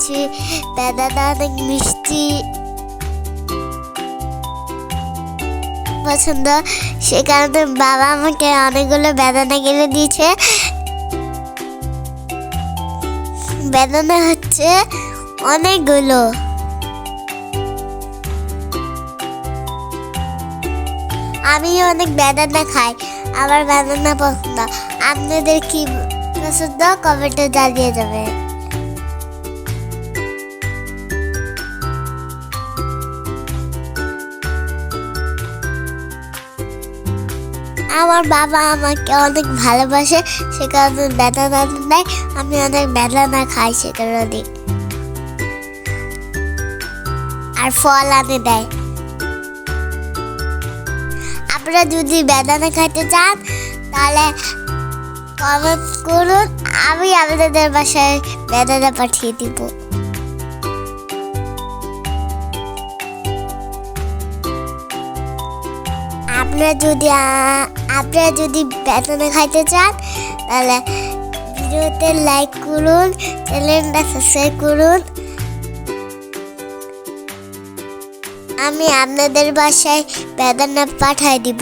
দিয়েছি। বেদানা অনেক মিষ্টি পছন্দ, সে কারণে বাবা আমাকে অনেকগুলো বেদানা কিনে দিয়েছে। বেদানা হচ্ছে অনেকগুলো। আমি অনেক বেদানা খাই, আমার বেদানা পছন্দ। আপনাদের কি পছন্দ কমেন্টে জানিয়ে যাবে। আমার বাবা আমাকে অনেক ভালোবাসে, সে কারণে বেদানা দেয়, আমি অনেক বেদানা খাই সে কারণে। আর ফল আনে দেয়। আপনারা যদি বেদানা খাইতে চান তাহলে কমেন্ট করুন, আমি আপনাদের বাসায় বেদানা পাঠিয়ে দিব। আপনারা যদি বেদানা খাইতে চান তাহলে ভিডিওতে লাইক করুন, চ্যানেলটা সাবস্ক্রাইব করুন। আমি আপনাদের বাসায় বেদানা পাঠিয়ে দিব।